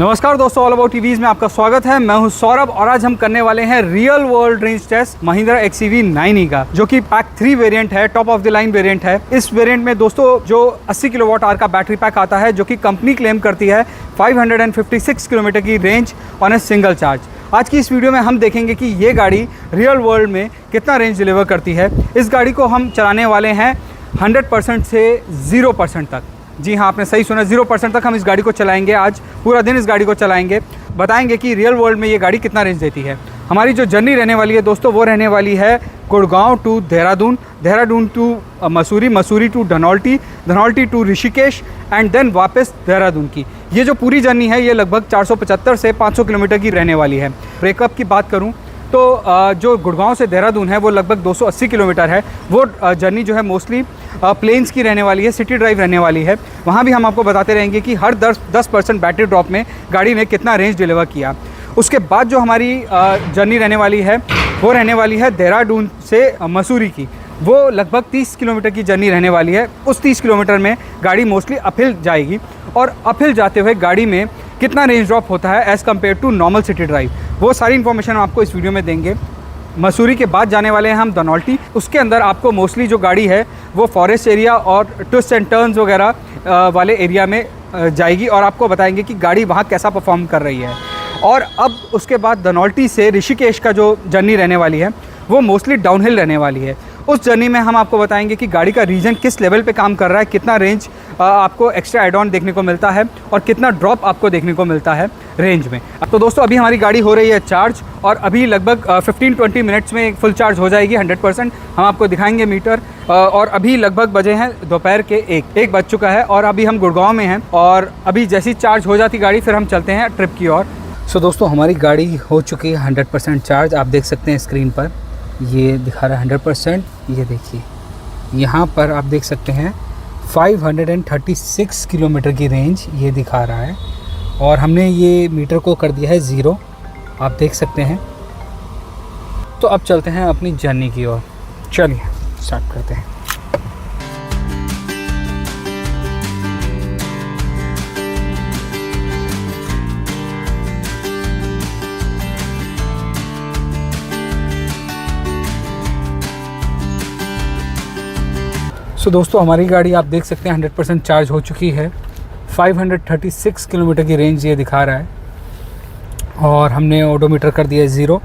नमस्कार दोस्तों, all about EVs में आपका स्वागत है। मैं हूं सौरभ और आज हम करने वाले हैं real world range test Mahindra XEV 9e का, जो कि पैक 3 वेरिएंट है, top of the line variant है। इस वेरिएंट में दोस्तों जो 80 किलोवाट आवर का बैटरी पैक आता है, जो कि कंपनी क्लेम करती है 556 किलोमीटर की range on a single charge. आज की इस वीडियो में हम देखेंगे कि ये गाड़ी रियल वर्ल्ड में कितना रेंज डिलीवर करती है। इस गाड़ी को हम चलाने वाले हैं 100% से 0% तक। जी हाँ, आपने सही सुना, 0% तक हम इस गाड़ी को चलाएंगे। आज पूरा दिन इस गाड़ी को चलाएंगे, बताएंगे कि रियल वर्ल्ड में ये गाड़ी कितना रेंज देती है। हमारी जो जर्नी रहने वाली है दोस्तों, वो रहने वाली है Gurgaon to Dehradun, Dehradun to Mussoorie, Mussoorie to Dhanaulti, Dhanaulti to Rishikesh and then वापस देहरादून की। ये जो पूरी जर्नी है ये लगभग 475 से 500 किलोमीटर की रहने वाली है। ब्रेकअप की बात करूँ तो जो गुड़गांव से देहरादून है वो लगभग 280 किलोमीटर है। वो जर्नी जो है मोस्टली प्लेन्स की रहने वाली है, सिटी ड्राइव रहने वाली है। वहाँ भी हम आपको बताते रहेंगे कि हर 10% बैटरी ड्रॉप में गाड़ी ने कितना रेंज डिलीवर किया। उसके बाद जो हमारी जर्नी रहने वाली है वो रहने वाली है देहरादून से मसूरी की। वो लगभग 30 किलोमीटर की जर्नी रहने वाली है। उस 30 किलोमीटर में गाड़ी मोस्टली अपहिल जाएगी और अपहिल जाते हुए गाड़ी में कितना रेंज ड्रॉप होता है as compare to normal city drive, वो सारी इन्फॉर्मेशन हम आपको इस वीडियो में देंगे। मसूरी के बाद जाने वाले हैं हम धनौल्टी। उसके अंदर आपको मोस्टली जो गाड़ी है वो फॉरेस्ट एरिया और ट्विस्ट एंड टर्न्स वगैरह वाले एरिया में जाएगी और आपको बताएंगे कि गाड़ी वहाँ कैसा परफॉर्म कर रही है। और अब उसके बाद धनौल्टी से ऋषिकेश का जो जर्नी रहने वाली है वो मोस्टली डाउनहिल रहने वाली है। उस जर्नी में हम आपको बताएंगे कि गाड़ी का रीजन किस लेवल पे काम कर रहा है, कितना रेंज आपको एक्स्ट्रा एड ऑन देखने को मिलता है और कितना ड्रॉप आपको देखने को मिलता है रेंज में। तो दोस्तों अभी हमारी गाड़ी हो रही है चार्ज और अभी लगभग 15-20 मिनट्स में फुल चार्ज हो जाएगी 100%। हम आपको दिखाएंगे मीटर। और अभी लगभग बजे हैं दोपहर के 1 बज चुका है और अभी हम गुड़गांव में हैं और अभी जैसी चार्ज हो जाती गाड़ी फिर हम चलते हैं ट्रिप की ओर। सो दोस्तों हमारी गाड़ी हो चुकी है 100% चार्ज। आप देख सकते हैं स्क्रीन पर ये दिखा रहा है 100%। ये देखिए यहाँ पर आप देख सकते हैं 536 किलोमीटर की रेंज ये दिखा रहा है और हमने ये मीटर को कर दिया है 0, आप देख सकते हैं। तो अब चलते हैं अपनी जर्नी की ओर। चलिए स्टार्ट करते हैं। दोस्तों हमारी गाड़ी आप देख सकते हैं 100% चार्ज हो चुकी है। 536 किलोमीटर की रेंज ये दिखा रहा है और हमने ओडोमीटर कर दिया है 0,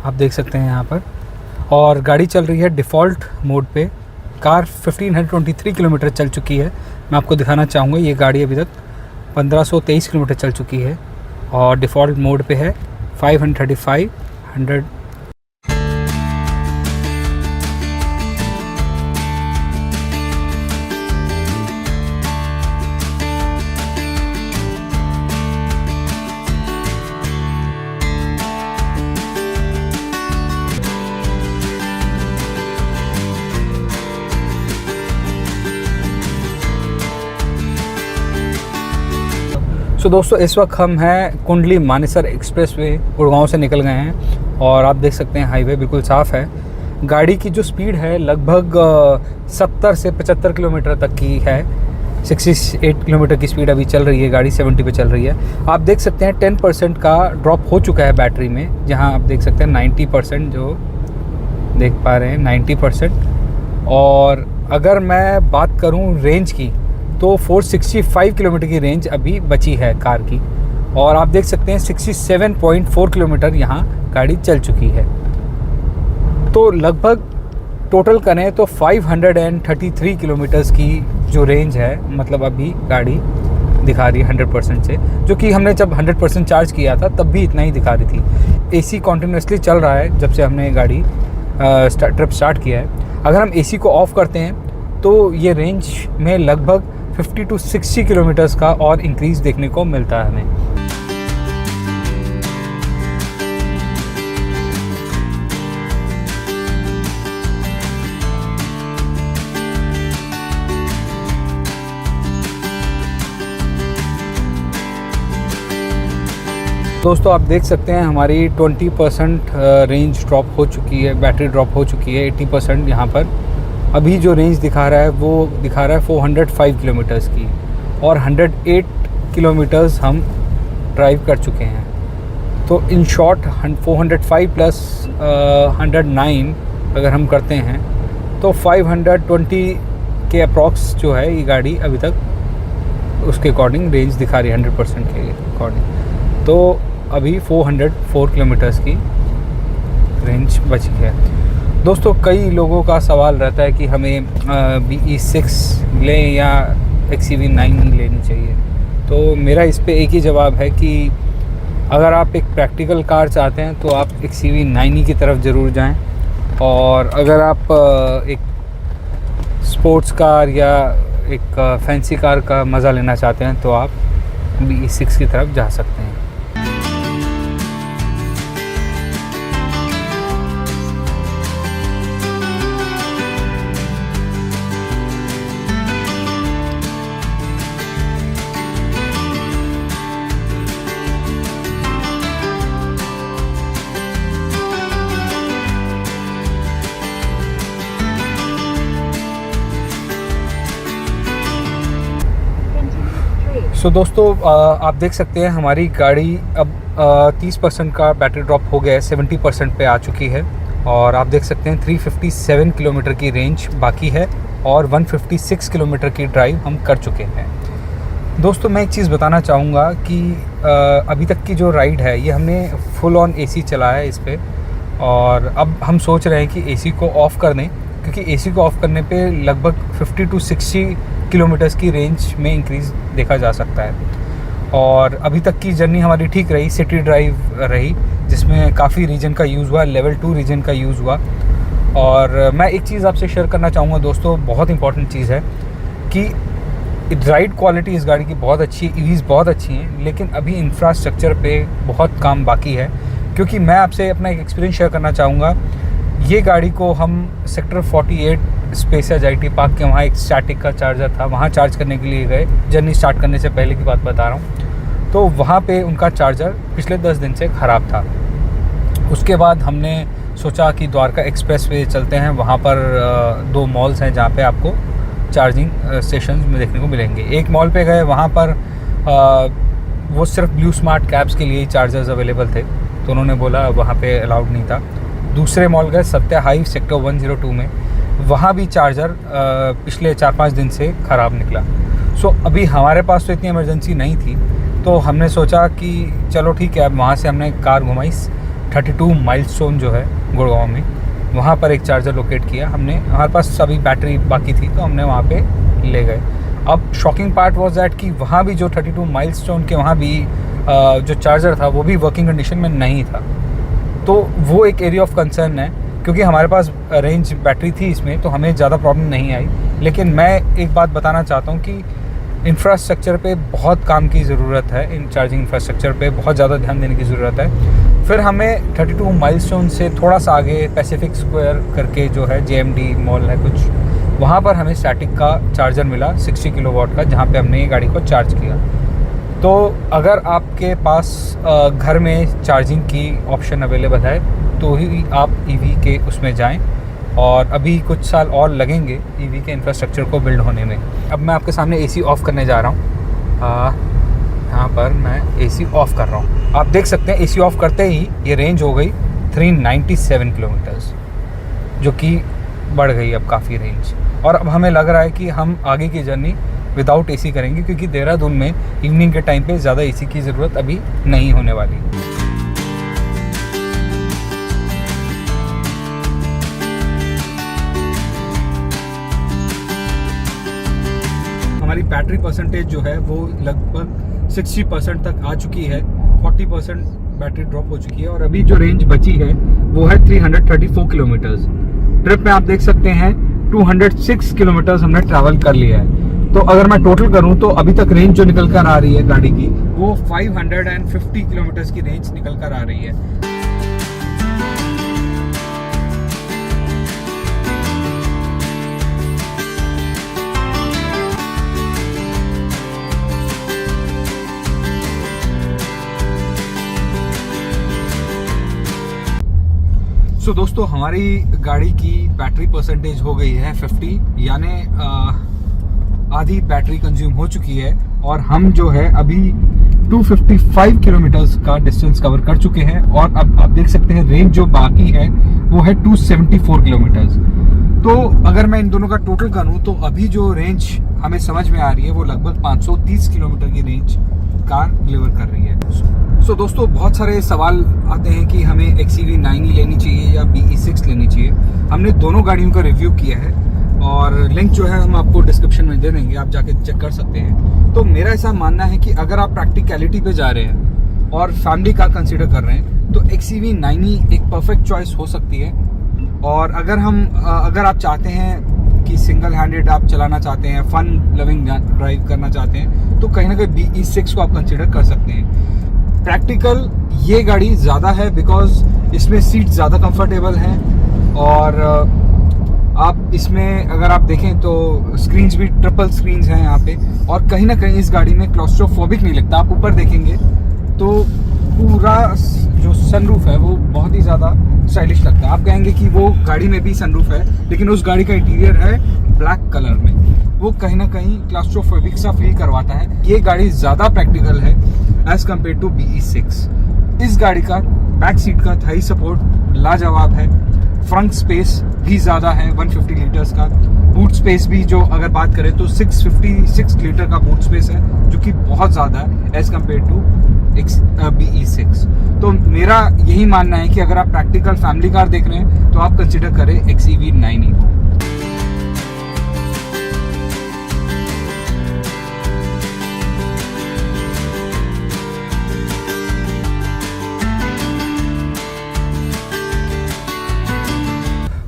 आप देख सकते हैं यहाँ पर। और गाड़ी चल रही है डिफ़ॉल्ट मोड पे। कार 1523 किलोमीटर चल चुकी है। मैं आपको दिखाना चाहूँगा ये गाड़ी अभी तक 1523 किलोमीटर चल चुकी है और डिफ़ॉल्ट मोड पे है 535 100। दोस्तों इस वक्त हम हैं कुंडली मानेसर एक्सप्रेसवे, गुड़गांव से निकल गए हैं और आप देख सकते हैं हाईवे बिल्कुल साफ़ है। गाड़ी की जो स्पीड है लगभग 70 से 75 किलोमीटर तक की है। 68 किलोमीटर की स्पीड अभी चल रही है, गाड़ी 70 पे चल रही है। आप देख सकते हैं 10% का ड्रॉप हो चुका है बैटरी में, जहां आप देख सकते हैं 90% जो देख पा रहे हैं 90%। और अगर मैं बात करूं रेंज की तो 465 किलोमीटर की रेंज अभी बची है कार की और आप देख सकते हैं 67.4 किलोमीटर यहाँ गाड़ी चल चुकी है। तो लगभग टोटल करें तो 533 किलोमीटर्स की जो रेंज है, मतलब अभी गाड़ी दिखा रही है 100% से, जो कि हमने जब 100% चार्ज किया था तब भी इतना ही दिखा रही थी। एसी कॉन्टिन्यूसली चल रहा है जब से हमने गाड़ी ट्रिप स्टार्ट किया है। अगर हम एसी को ऑफ़ करते हैं तो ये रेंज में लगभग 50 to 60 किलोमीटर्स का और इंक्रीज़ देखने को मिलता है हमें। दोस्तों आप देख सकते हैं हमारी 20% रेंज ड्रॉप हो चुकी है, बैटरी ड्रॉप हो चुकी है 80% यहाँ पर। अभी जो रेंज दिखा रहा है वो दिखा रहा है 405 किलोमीटर्स की और 108 किलोमीटर्स हम ड्राइव कर चुके हैं। तो इन शॉर्ट 405 प्लस 109 अगर हम करते हैं तो 520 के अप्रॉक्स जो है ये गाड़ी अभी तक उसके अकॉर्डिंग रेंज दिखा रही है 100% के अकॉर्डिंग। तो अभी 404 किलोमीटर्स की रेंज बची है। दोस्तों कई लोगों का सवाल रहता है कि हमें BE6 लें या XEV9 लेनी चाहिए। तो मेरा इस पे एक ही जवाब है कि अगर आप एक प्रैक्टिकल कार चाहते हैं तो आप XEV9 की तरफ ज़रूर जाएं, और अगर आप एक स्पोर्ट्स कार या एक फैंसी कार का मज़ा लेना चाहते हैं तो आप BE6 की तरफ जा सकते हैं। सो दोस्तों आप देख सकते हैं हमारी गाड़ी अब 30% का बैटरी ड्रॉप हो गया है, 70% पे आ चुकी है। और आप देख सकते हैं 357 किलोमीटर की रेंज बाकी है और 156 किलोमीटर की ड्राइव हम कर चुके हैं। दोस्तों मैं एक चीज़ बताना चाहूँगा कि अभी तक की जो राइड है ये हमने फुल ऑन AC चलाया है इस पर, और अब हम सोच रहे हैं कि AC को ऑफ़ कर दें, क्योंकि AC को ऑफ़ करने पे लगभग 50 to 60 किलोमीटर्स की रेंज में इंक्रीज़ देखा जा सकता है। और अभी तक की जर्नी हमारी ठीक रही, सिटी ड्राइव रही, जिसमें काफ़ी रीजन का यूज़ हुआ, लेवल 2 रीजन का यूज़ हुआ। और मैं एक चीज़ आपसे शेयर करना चाहूँगा दोस्तों, बहुत इंपॉर्टेंट चीज़ है कि राइड क्वालिटी इस गाड़ी की बहुत अच्छी है, EVs बहुत अच्छी हैं, लेकिन अभी इंफ्रास्ट्रक्चर पे बहुत काम बाकी है। क्योंकि मैं आपसे अपना एक एक्सपीरियंस शेयर करना चाहूँगा। ये गाड़ी को हम सेक्टर 48 स्पेसिया IT पार्क के वहाँ एक स्टैटिक का चार्जर था, वहाँ चार्ज करने के लिए गए, जर्नी स्टार्ट करने से पहले की बात बता रहा हूँ। तो वहाँ पे उनका चार्जर पिछले 10 दिन से ख़राब था। उसके बाद हमने सोचा कि द्वारका एक्सप्रेस वे चलते हैं, वहाँ पर 2 मॉल्स हैं जहाँ पे आपको चार्जिंग स्टेशन में देखने को मिलेंगे। एक मॉल पे गए, वहाँ पर वो सिर्फ ब्लू स्मार्ट कैब्स के लिए ही चार्जर्स अवेलेबल थे, तो उन्होंने बोला वहाँ पे अलाउड नहीं था। दूसरे मॉल गए सत्या हाई सेक्टर 102 में, वहाँ भी चार्जर पिछले 4-5 दिन से ख़राब निकला। सो अभी हमारे पास तो इतनी इमरजेंसी नहीं थी, तो हमने सोचा कि चलो ठीक है। अब वहाँ से हमने कार घुमाई 32 माइलस्टोन जो है गुड़गांव में, वहाँ पर एक चार्जर लोकेट किया हमने। हमारे पास अभी बैटरी बाकी थी तो हमने वहाँ पे ले गए। अब शॉकिंग पार्ट वॉज दैट कि वहाँ भी जो 32 माइलस्टोन के वहाँ भी जो चार्जर था वो भी वर्किंग कंडीशन में नहीं था। तो वो एक एरिया ऑफ कंसर्न है, क्योंकि हमारे पास रेंज बैटरी थी इसमें, तो हमें ज़्यादा प्रॉब्लम नहीं आई। लेकिन मैं एक बात बताना चाहता हूँ कि इंफ्रास्ट्रक्चर पे बहुत काम की ज़रूरत है, इन चार्जिंग इंफ्रास्ट्रक्चर पे बहुत ज़्यादा ध्यान देने की ज़रूरत है। फिर हमें 32 माइलस्टोन से थोड़ा सा आगे पैसिफिक स्क्वायर करके जो है JMD मॉल है कुछ, वहाँ पर हमें स्टैटिक का चार्जर मिला 60 किलोवाट का, जहाँ पे हमने ये गाड़ी को चार्ज किया। तो अगर आपके पास घर में चार्जिंग की ऑप्शन अवेलेबल है तो ही आप EV के उसमें जाएं, और अभी कुछ साल और लगेंगे EV के इंफ्रास्ट्रक्चर को बिल्ड होने में। अब मैं आपके सामने AC ऑफ़ करने जा रहा हूँ। यहाँ पर मैं AC ऑफ़ कर रहा हूँ, आप देख सकते हैं AC ऑफ़ करते ही ये रेंज हो गई 397 किलोमीटर्स, जो कि बढ़ गई अब काफ़ी रेंज। और अब हमें लग रहा है कि हम आगे की जर्नी विदाउट AC करेंगे, क्योंकि देहरादून में इवनिंग के टाइम पे ज़्यादा AC की ज़रूरत अभी नहीं होने वाली। हमारी बैटरी परसेंटेज जो है वो लगभग 60% तक आ चुकी है, 40% बैटरी ड्रॉप हो चुकी है, और अभी जो रेंज बची है वो है 334 किलोमीटर्स। ट्रिप में आप देख सकते हैं 206 किलोमीटर्स हमने ट्रैवल कर लिया है। तो अगर मैं टोटल करूं तो अभी तक रेंज जो निकल कर आ रही है गाड़ी की वो 550 किलोमीटर्स की रेंज निकल कर आ रही है। सो दोस्तों हमारी गाड़ी की बैटरी परसेंटेज हो गई है 50, यानी आधी बैटरी कंज्यूम हो चुकी है, और हम जो है अभी 255 किलोमीटर्स का डिस्टेंस कवर कर चुके हैं और अब आप देख सकते हैं रेंज जो बाकी है वो है 274 किलोमीटर्स। तो अगर मैं इन दोनों का टोटल करूं तो अभी जो रेंज हमें समझ में आ रही है वो लगभग 530 किलोमीटर की रेंज कार डिलीवर कर रही है। सो दोस्तों, बहुत सारे सवाल आते हैं कि हमें XCV 9e लेनी चाहिए या BE6 लेनी चाहिए। हमने दोनों गाड़ियों का रिव्यू किया है और लिंक जो है हम आपको डिस्क्रिप्शन में दे देंगे, आप जाके चेक कर सकते हैं। तो मेरा ऐसा मानना है कि अगर आप प्रैक्टिकलिटी पे जा रहे हैं और फैमिली कार कंसीडर कर रहे हैं तो XCV 9e एक परफेक्ट चॉइस हो सकती है। और अगर आप चाहते हैं कि सिंगल हैंडेड आप चलाना चाहते हैं, फन लविंग ड्राइव करना चाहते हैं, तो कहीं ना कहीं BE6 को आप कंसीडर कर सकते हैं। प्रैक्टिकल ये गाड़ी ज़्यादा है बिकॉज इसमें सीट ज़्यादा कंफर्टेबल हैं और आप इसमें अगर आप देखें तो स्क्रीन्स भी ट्रिपल स्क्रीन्स हैं यहाँ पे, और कहीं ना कहीं इस गाड़ी में क्लॉस्ट्रोफोबिक नहीं लगता। आप ऊपर देखेंगे तो पूरा जो सनरूफ है वो बहुत ही ज़्यादा स्टाइलिश लगता है। आप कहेंगे कि वो गाड़ी में भी सनरूफ है, लेकिन उस गाड़ी का इंटीरियर है ब्लैक कलर में, वो कहीं ना कहीं क्लॉस्ट्रोफोबिक सा फील करवाता है। ये गाड़ी ज़्यादा प्रैक्टिकल है एज कम्पेयर टू BE6। इस गाड़ी का बैक सीट का थाई सपोर्ट लाजवाब है, फ्रंट स्पेस भी ज़्यादा है 150 लीटर्स का, बूट स्पेस भी जो अगर बात करें तो 656 लीटर का बूट स्पेस है, जो कि बहुत ज़्यादा है एज कम्पेयर टू BE6। तो मेरा यही मानना है कि अगर आप प्रैक्टिकल फैमिली कार देख रहे हैं तो आप कंसिडर करें XCV 9e को।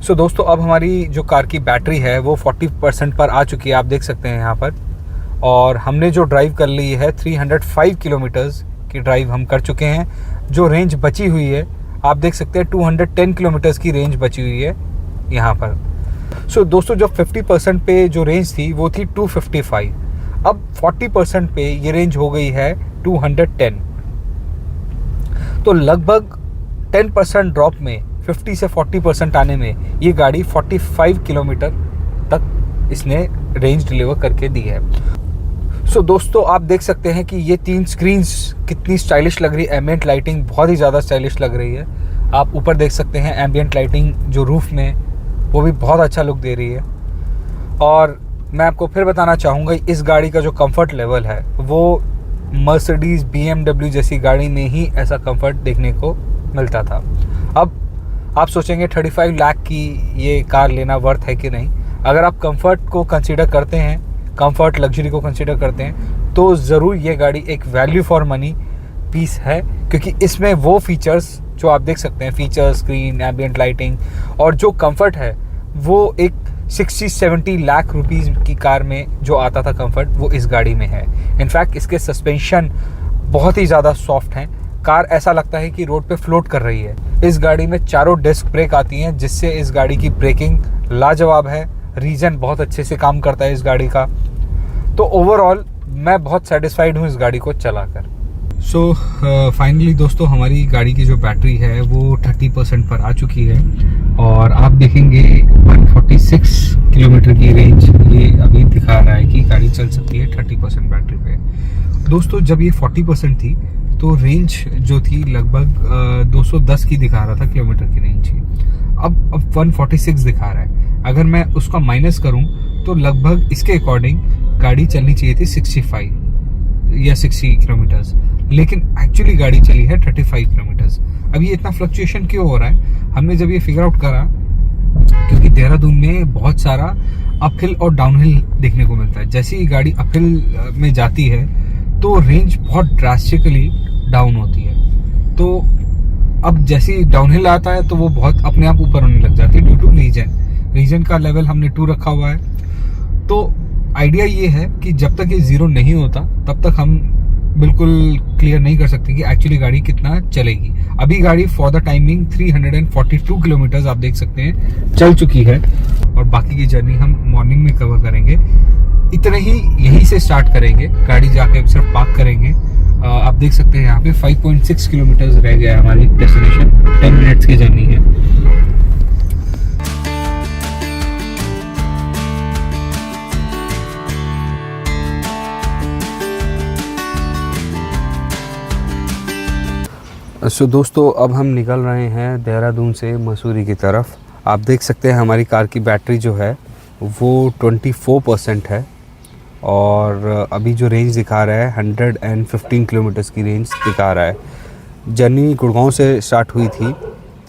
सो दोस्तों, अब हमारी जो कार की बैटरी है वो 40% पर आ चुकी है, आप देख सकते हैं यहाँ पर। और हमने जो ड्राइव कर ली है 305 किलोमीटर्स की ड्राइव हम कर चुके हैं। जो रेंज बची हुई है आप देख सकते हैं 210 किलोमीटर्स की रेंज बची हुई है यहाँ पर। सो दोस्तों, जब 50% पे जो रेंज थी वो थी 255, अब 40% पे ये रेंज हो गई है 210। तो लगभग 10% ड्रॉप में 50 से 40% आने में ये गाड़ी 45 किलोमीटर तक इसने रेंज डिलीवर करके दी है। सो दोस्तों, आप देख सकते हैं कि ये 3 स्क्रीन्स कितनी स्टाइलिश लग रही है। एम्बिएंट लाइटिंग बहुत ही ज़्यादा स्टाइलिश लग रही है। आप ऊपर देख सकते हैं एम्बिएंट लाइटिंग जो रूफ में, वो भी बहुत अच्छा लुक दे रही है। और मैं आपको फिर बताना चाहूँगा इस गाड़ी का जो कंफर्ट लेवल है वो मर्सिडीज़ BMW जैसी गाड़ी में ही ऐसा कंफर्ट देखने को मिलता था। अब आप सोचेंगे 35 लाख की ये कार लेना वर्थ है कि नहीं। अगर आप कंफर्ट को कंसीडर करते हैं, कंफर्ट लग्जरी को कंसीडर करते हैं, तो ज़रूर ये गाड़ी एक वैल्यू फॉर मनी पीस है, क्योंकि इसमें वो फीचर्स जो आप देख सकते हैं, फीचर्स, स्क्रीन, एम्बिएंट लाइटिंग और जो कंफर्ट है वो एक 60-70 लाख रुपीज़ की कार में जो आता था कंफर्ट, वो इस गाड़ी में है। इनफैक्ट इसके सस्पेंशन बहुत ही ज़्यादा सॉफ्ट हैं। कार ऐसा लगता है कि रोड पे फ्लोट कर रही है। इस गाड़ी में चारों डिस्क ब्रेक आती हैं, जिससे इस गाड़ी की ब्रेकिंग लाजवाब है। रीजन बहुत अच्छे से काम करता है इस गाड़ी का। तो ओवरऑल मैं बहुत सेटिस्फाइड हूँ इस गाड़ी को चलाकर। सो फाइनली दोस्तों, हमारी गाड़ी की जो बैटरी है वो 30% पर आ चुकी है और आप देखेंगे 146 किलोमीटर की रेंज ये अभी दिखा रहा है कि गाड़ी चल सकती है 30% बैटरी पे। दोस्तों, जब ये 40% थी तो रेंज जो थी लगभग 210 की दिखा रहा था किलोमीटर की रेंज की। अब 146 दिखा रहा है। अगर मैं उसका माइनस करूं तो लगभग इसके अकॉर्डिंग गाड़ी चलनी चाहिए थी 65 या 60 किलोमीटर्स, लेकिन एक्चुअली गाड़ी चली है 35 किलोमीटर्स। अब ये इतना फ्लक्चुएशन क्यों हो रहा है? हमने जब ये फिगर आउट करा, क्योंकि देहरादून में बहुत सारा अपहिल और डाउनहिल देखने को मिलता है। जैसे ही गाड़ी अपहिल में जाती है तो रेंज बहुत ड्रास्टिकली डाउन होती है। तो अब जैसे ही डाउनहिल आता है तो वो बहुत अपने आप ऊपर होने लग जाती है ड्यू टू रीजन का लेवल हमने 2 रखा हुआ है। तो आइडिया ये है कि जब तक ये 0 नहीं होता तब तक हम बिल्कुल क्लियर नहीं कर सकते कि एक्चुअली गाड़ी कितना चलेगी। अभी गाड़ी फॉर द टाइमिंग 342 किलोमीटर आप देख सकते हैं चल चुकी है, और बाकी की जर्नी हम मॉर्निंग में कवर करेंगे। इतने ही यहीं से स्टार्ट करेंगे, गाड़ी जाके सिर्फ पार्क करेंगे। आप देख सकते हैं यहाँ पे 5.6 किलोमीटर रह गया है हमारी डेस्टिनेशन, 10 मिनट्स की जर्नी है। सो दोस्तों अब हम निकल रहे हैं देहरादून से मसूरी की तरफ। आप देख सकते हैं हमारी कार की बैटरी जो है वो 24% है और अभी जो रेंज दिखा रहा है 115 किलोमीटर्स की रेंज दिखा रहा है। जर्नी गुड़गांव से स्टार्ट हुई थी।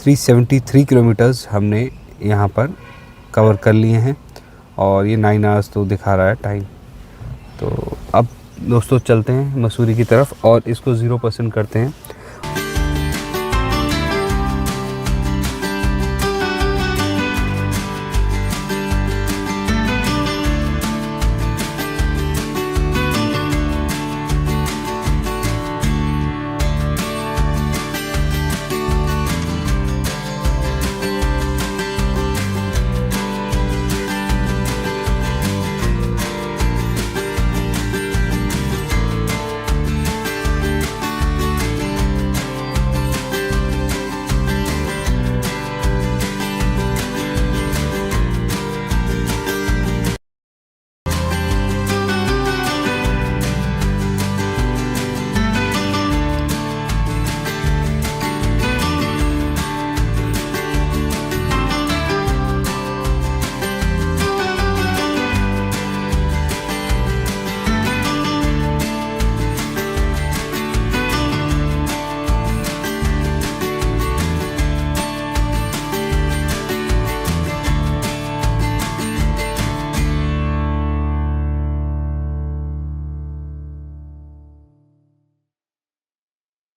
373 किलोमीटर्स हमने यहाँ पर कवर कर लिए हैं और ये 9 आवर्स तो दिखा रहा है टाइम। तो अब दोस्तों चलते हैं मसूरी की तरफ और इसको 0% करते हैं।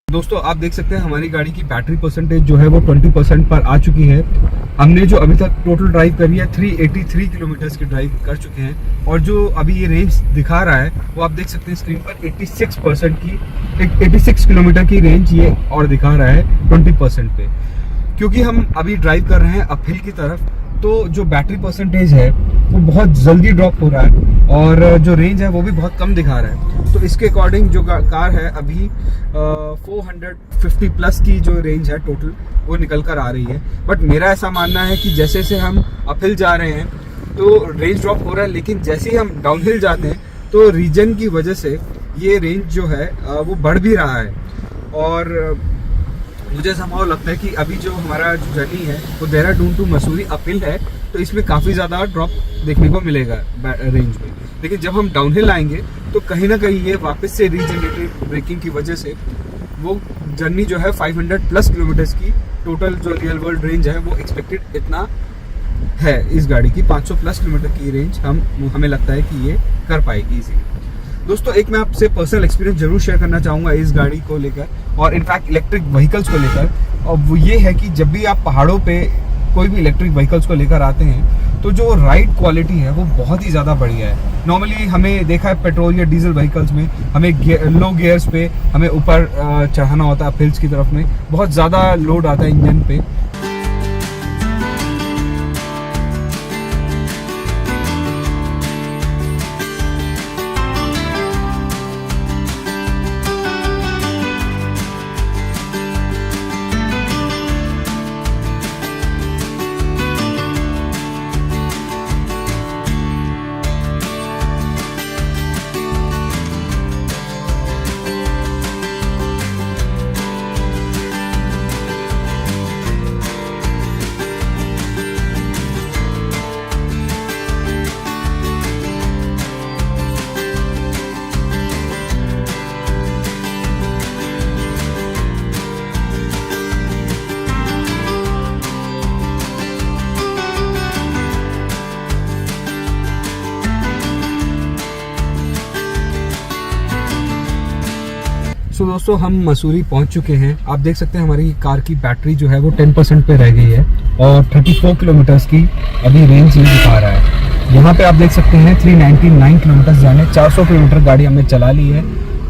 दोस्तों आप देख सकते हैं हमारी गाड़ी की बैटरी परसेंटेज जो है वो 20% पर आ चुकी है। हमने जो अभी तक टोटल ड्राइव करी है 383 किलोमीटर्स की ड्राइव कर चुके हैं और जो अभी ये रेंज दिखा रहा है वो आप देख सकते हैं स्क्रीन पर 86 किलोमीटर की रेंज ये और दिखा रहा है 20% पे। क्योंकि हम अभी ड्राइव कर रहे हैं अपहिल की तरफ तो जो बैटरी परसेंटेज है वो बहुत जल्दी ड्रॉप हो रहा है और जो रेंज है वो भी बहुत कम दिखा रहा है। तो इसके अकॉर्डिंग जो कार है अभी 450 प्लस की जो रेंज है टोटल वो निकल कर आ रही है। बट मेरा ऐसा मानना है कि जैसे से हम अपहिल जा रहे हैं तो रेंज ड्रॉप हो रहा है, लेकिन जैसे ही हम डाउनहिल जाते हैं तो रीजन की वजह से ये रेंज जो है वो बढ़ भी रहा है। और मुझे संभव लगता है कि अभी जो हमारा जो जर्नी है वो देहरादून टू मसूरी अपहिल है तो इसमें काफ़ी ज़्यादा ड्रॉप देखने को मिलेगा रेंज में। लेकिन जब हम डाउनहिल आएंगे तो कहीं ना कहीं ये वापस से रीजनरेटिव ब्रेकिंग की वजह से वो जर्नी जो है 500 प्लस किलोमीटर्स की टोटल जो रियल वर्ल्ड रेंज है वो एक्सपेक्टेड इतना है इस गाड़ी की 500 प्लस किलोमीटर की रेंज हमें लगता है कि ये कर पाएगी इजीली। दोस्तों एक मैं आपसे पर्सनल एक्सपीरियंस जरूर शेयर करना चाहूँगा इस गाड़ी को लेकर और इनफैक्ट इलेक्ट्रिक व्हीकल्स को लेकर। और वो ये है कि जब भी आप पहाड़ों पे कोई भी इलेक्ट्रिक व्हीकल्स को लेकर आते हैं तो जो राइड क्वालिटी है वो बहुत ही ज़्यादा बढ़िया है। नॉर्मली हमें देखा है पेट्रोल या डीजल व्हीकल्स में हमें लो गियर्स पे हमें ऊपर चढ़ाना होता है, हिल्स की तरफ में बहुत ज़्यादा लोड आता है इंजन पे। सो दोस्तों हम मसूरी पहुंच चुके हैं। आप देख सकते हैं हमारी कार की बैटरी जो है वो 10% पे रह गई है और 34 किलोमीटर्स की अभी रेंज ये दिखा रहा है। यहाँ पे आप देख सकते हैं 399 किलोमीटर जाने 400 किलोमीटर गाड़ी हमने चला ली है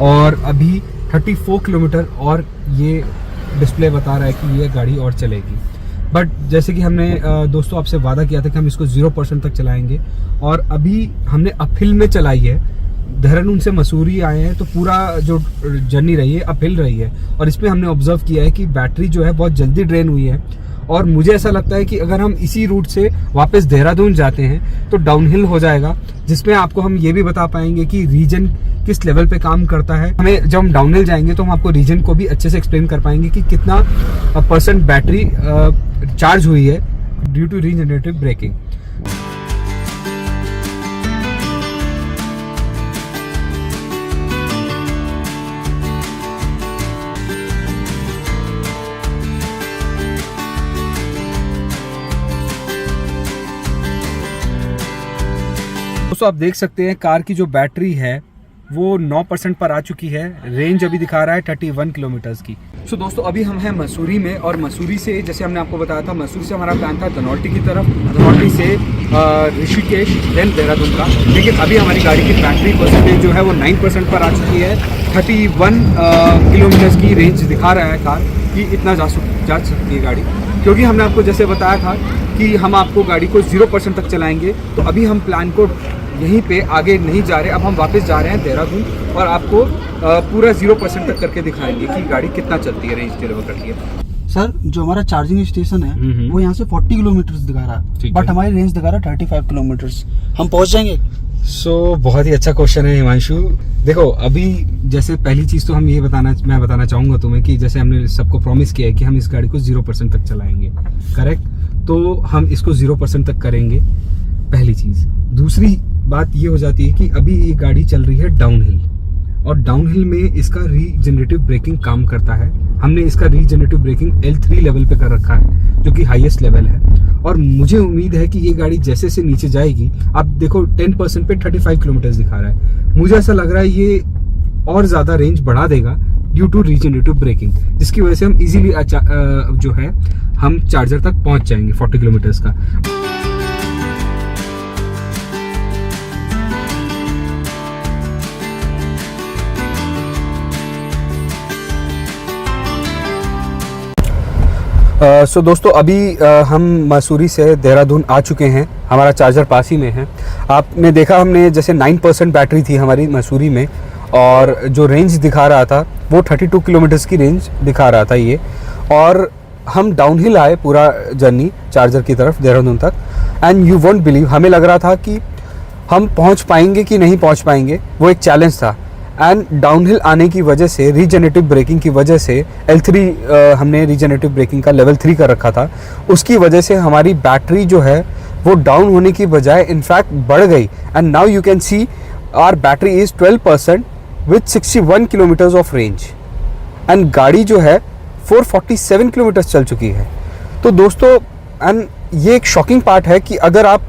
और अभी 34 किलोमीटर और ये डिस्प्ले बता रहा है कि ये गाड़ी और चलेगी। बट जैसे कि हमने दोस्तों आपसे वादा किया था कि हम इसको 0% तक चलाएंगे और अभी हमने अपहिल में चलाई है। देहरादून से मसूरी आए हैं तो पूरा जो जर्नी रही है अपहिल रही है और इसमें हमने ऑब्जर्व किया है कि बैटरी जो है बहुत जल्दी ड्रेन हुई है और मुझे ऐसा लगता है कि अगर हम इसी रूट से वापस देहरादून जाते हैं तो डाउनहिल हो जाएगा, जिसमें आपको हम ये भी बता पाएंगे कि रीजन किस लेवल पे काम करता है। हमें जब हम डाउनहिल जाएंगे तो हम आपको रीजन को भी अच्छे से एक्सप्लेन कर पाएंगे कि कितना % बैटरी चार्ज हुई है ड्यू टू रीजनरेटिव ब्रेकिंग। दोस्तों आप देख सकते हैं कार की जो बैटरी है वो 9% पर आ चुकी है। रेंज अभी दिखा रहा है 31 किलोमीटर्स की। सो दोस्तों अभी हम हैं मसूरी में, और मसूरी से जैसे हमने आपको बताया था, मसूरी से हमारा प्लान था धनौल्टी की तरफ, धनौल्टी से ऋषिकेश, देन देहरादून का। लेकिन अभी हमारी गाड़ी की बैटरी परसेंटेज जो है वो 9% पर आ चुकी है। 31 किलोमीटर्स की रेंज दिखा रहा है कार कि इतना जा सकती है गाड़ी, क्योंकि हमने आपको जैसे बताया था कि हम आपको गाड़ी को 0% तक चलाएंगे। तो अभी हम प्लान को यहीं पे आगे नहीं जा रहे, अब हम वापस जा रहे हैं देहरादून, और आपको पूरा 0% तक करके दिखाएंगे कि गाड़ी कितना चलती है, रेंज डिलीवर करती है। सर जो हमारा चार्जिंग स्टेशन है वो यहाँ से 40 किलोमीटर दिखा रहा है, बट हमारी रेंज दिखा रहा है 35 किलोमीटर। हम पहुँच जाएंगे। बहुत ही अच्छा क्वेश्चन है हिमांशु। देखो अभी जैसे पहली चीज़ तो हम ये मैं बताना चाहूँगा तुम्हें कि जैसे हमने सबको प्रॉमिस किया है कि हम इस गाड़ी को 0% तक चलाएंगे, करेक्ट? तो हम इसको 0% तक करेंगे, पहली चीज़। दूसरी बात ये हो जाती है कि अभी ये गाड़ी चल रही है डाउनहिल, और डाउनहिल में इसका रीजनरेटिव ब्रेकिंग काम करता है। हमने इसका रीजनरेटिव ब्रेकिंग L3 लेवल पे कर रखा है, जो कि हाईएस्ट लेवल है। और मुझे उम्मीद है कि ये गाड़ी जैसे से नीचे जाएगी, आप देखो 10% पे 35 किलोमीटर दिखा रहा है, मुझे ऐसा लग रहा है ये और ज़्यादा रेंज बढ़ा देगा ड्यू टू रीजनरेटिव ब्रेकिंग, जिसकी वजह से हम इजीली जो है हम चार्जर तक पहुंच जाएंगे 40 किलोमीटर्स का। सो दोस्तों अभी हम मसूरी से देहरादून आ चुके हैं, हमारा चार्जर पास ही में है। आपने देखा हमने जैसे 9% बैटरी थी हमारी मसूरी में, और जो रेंज दिखा रहा था वो 32 किलोमीटर्स की रेंज दिखा रहा था ये। और हम डाउनहिल आए पूरा जर्नी चार्जर की तरफ देहरादून तक, एंड यू वोंट बिलीव, हमें लग रहा था कि हम पहुंच पाएंगे कि नहीं पहुंच पाएंगे, वो एक चैलेंज था। एंड डाउनहिल आने की वजह से, रीजनरेटिव ब्रेकिंग की वजह से, L3 हमने रीजनरेटिव ब्रेकिंग का लेवल 3 कर रखा था, उसकी वजह से हमारी बैटरी जो है वो डाउन होने की बजाय इनफैक्ट बढ़ गई। And now you can see our battery is 12% with 61 kilometres of range, and गाड़ी जो है 447 किलोमीटर चल चुकी है। तो दोस्तों, एंड ये एक शॉकिंग पार्ट है कि अगर आप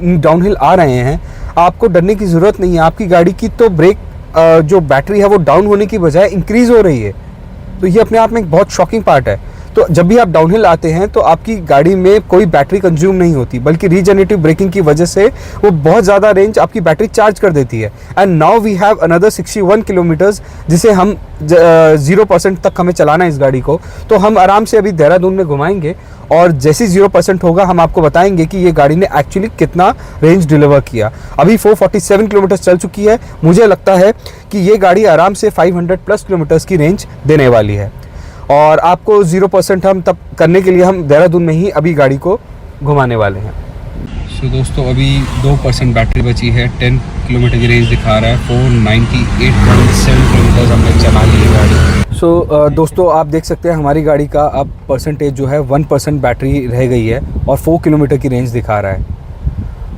डाउनहिल आ रहे हैं, आपको डरने की ज़रूरत नहीं है। आपकी गाड़ी की तो ब्रेक जो बैटरी है वो डाउन होने की बजाय इंक्रीज़ हो रही है। तो ये अपने आप में एक बहुत शॉकिंग पार्ट है। तो जब भी आप डाउनहिल आते हैं तो आपकी गाड़ी में कोई बैटरी कंज्यूम नहीं होती, बल्कि रीजनरेटिव ब्रेकिंग की वजह से वो बहुत ज़्यादा रेंज आपकी बैटरी चार्ज कर देती है। And now we have another 61 kilometres, जिसे हम 0% तक हमें चलाना है इस गाड़ी को। तो हम आराम से अभी देहरादून में घुमाएंगे, और जैसे 0% होगा हम आपको बताएंगे कि ये गाड़ी ने एक्चुअली कितना रेंज डिलीवर किया। अभी 447 किलोमीटर चल चुकी है। मुझे लगता है कि ये गाड़ी आराम से 500+ किलोमीटर्स की रेंज देने वाली है, और आपको 0% हम तब करने के लिए हम देहरादून में ही अभी गाड़ी को घुमाने वाले हैं। सो दोस्तों अभी 2% बैटरी बची है, 10 किलोमीटर की रेंज दिखा रहा है, 498.7 किलोमीटर हमने चला ली है गाड़ी। सो दोस्तों आप देख सकते हैं हमारी गाड़ी का अब परसेंटेज जो है 1% बैटरी रह गई है, और 4 किलोमीटर की रेंज दिखा रहा है।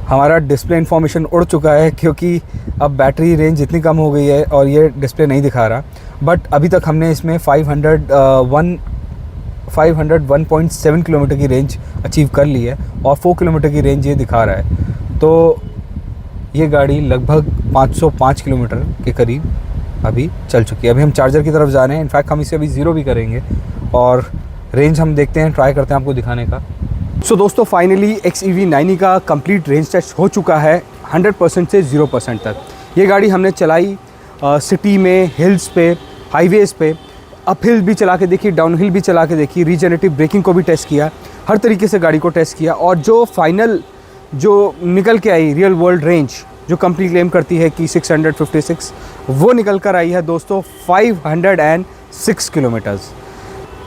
हमारा डिस्प्ले इन्फॉर्मेशन उड़ चुका है, क्योंकि अब बैटरी रेंज इतनी कम हो गई है और ये डिस्प्ले नहीं दिखा रहा। बट अभी तक हमने इसमें 501.7 किलोमीटर की रेंज अचीव कर ली है, और 4 किलोमीटर की रेंज ये दिखा रहा है। तो ये गाड़ी लगभग 505 किलोमीटर के करीब अभी चल चुकी है। अभी हम चार्जर की तरफ जा रहे हैं। इनफैक्ट हम इसे अभी 0 भी करेंगे, और रेंज हम देखते हैं, ट्राई करते हैं आपको दिखाने का। सो दोस्तों फाइनली XEV 9e का कंप्लीट रेंज टेस्ट हो चुका है 100% से 0% तक। ये गाड़ी हमने चलाई सिटी में, हिल्स पे, हाईवेज़ पे, अप हिल भी चला के देखी, डाउन हिल भी चला के देखी, रीजनरेटिव ब्रेकिंग को भी टेस्ट किया, हर तरीके से गाड़ी को टेस्ट किया। और जो फाइनल जो निकल के आई रियल वर्ल्ड रेंज, जो कंपनी क्लेम करती है कि 656, वो निकल कर आई है दोस्तों 506 किलोमीटर्स।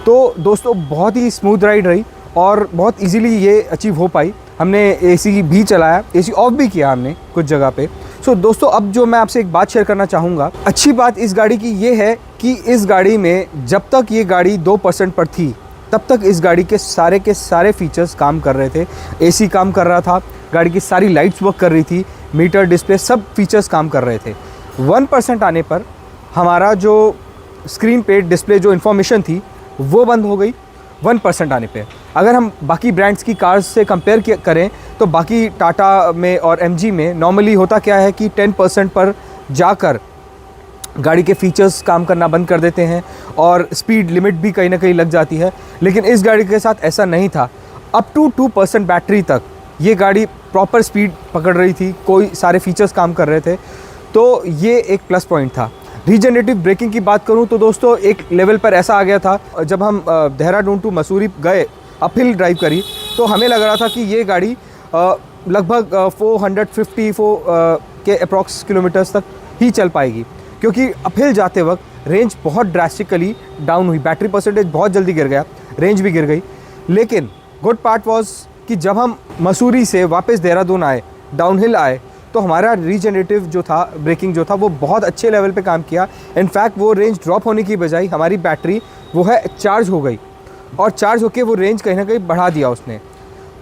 तो दोस्तों बहुत ही स्मूथ राइड रही, और बहुत इजीली ये अचीव हो पाई। हमने एसी भी चलाया, एसी ऑफ भी किया हमने कुछ जगह पे। सो दोस्तों, अब जो मैं आपसे एक बात शेयर करना चाहूँगा, अच्छी बात इस गाड़ी की ये है कि इस गाड़ी में जब तक ये गाड़ी 2% पर थी तब तक इस गाड़ी के सारे फीचर्स काम कर रहे थे। एसी काम कर रहा था, गाड़ी की सारी लाइट्स वर्क कर रही थी, मीटर, डिस्प्ले, सब फीचर्स काम कर रहे थे। 1% आने पर हमारा जो स्क्रीन पे डिस्प्ले जो इन्फॉर्मेशन थी वो बंद हो गई 1% आने पे। अगर हम बाकी ब्रांड्स की कार्स से कंपेयर करें तो बाकी टाटा में और एमजी में नॉर्मली होता क्या है कि 10% पर जाकर गाड़ी के फीचर्स काम करना बंद कर देते हैं और स्पीड लिमिट भी कहीं ना कहीं लग जाती है। लेकिन इस गाड़ी के साथ ऐसा नहीं था। अप टू 2% बैटरी तक ये गाड़ी प्रॉपर स्पीड पकड़ रही थी, कोई सारे फीचर्स काम कर रहे थे, तो ये एक प्लस पॉइंट था। रीजनरेटिव ब्रेकिंग की बात करूं तो दोस्तों एक लेवल पर ऐसा आ गया था, जब हम देहरादून टू मसूरी गए, अपहिल ड्राइव करी, तो हमें लग रहा था कि ये गाड़ी लगभग 450 के अप्रॉक्स किलोमीटर्स तक ही चल पाएगी, क्योंकि अपहिल जाते वक्त रेंज बहुत ड्रास्टिकली डाउन हुई, बैटरी परसेंटेज बहुत जल्दी गिर गया, रेंज भी गिर गई। लेकिन गुड पार्ट वाज कि जब हम मसूरी से वापस देहरादून आए, डाउनहिल आए, तो हमारा रीजनरेटिव जो था, ब्रेकिंग जो था, वो बहुत अच्छे लेवल पे काम किया। इनफैक्ट वो रेंज ड्रॉप होने की बजाय हमारी बैटरी वो है चार्ज हो गई, और चार्ज होके वो रेंज कहीं ना कहीं बढ़ा दिया उसने।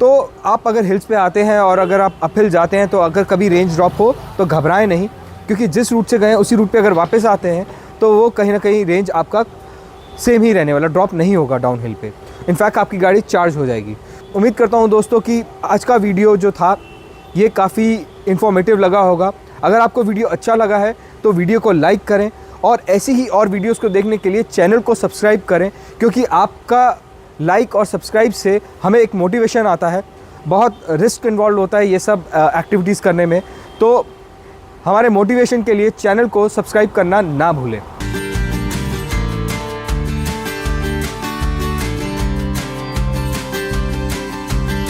तो आप अगर हिल्स पे आते हैं और अगर आप अपहिल जाते हैं तो अगर कभी रेंज ड्रॉप हो तो घबराएं नहीं, क्योंकि जिस रूट से गए उसी रूट पे अगर वापस आते हैं तो वो कहीं ना कहीं रेंज आपका सेम ही रहने वाला, ड्रॉप नहीं होगा डाउन हिल पे। इनफैक्ट आपकी गाड़ी चार्ज हो जाएगी। उम्मीद करता हूँ दोस्तों कि आज का वीडियो जो था ये काफ़ी इन्फॉर्मेटिव लगा होगा। अगर आपको वीडियो अच्छा लगा है तो वीडियो को लाइक करें, और ऐसी ही और वीडियोस को देखने के लिए चैनल को सब्सक्राइब करें, क्योंकि आपका लाइक और सब्सक्राइब से हमें एक मोटिवेशन आता है। बहुत रिस्क इन्वॉल्व होता है ये सब एक्टिविटीज़ करने में, तो हमारे मोटिवेशन के लिए चैनल को सब्सक्राइब करना ना भूलें।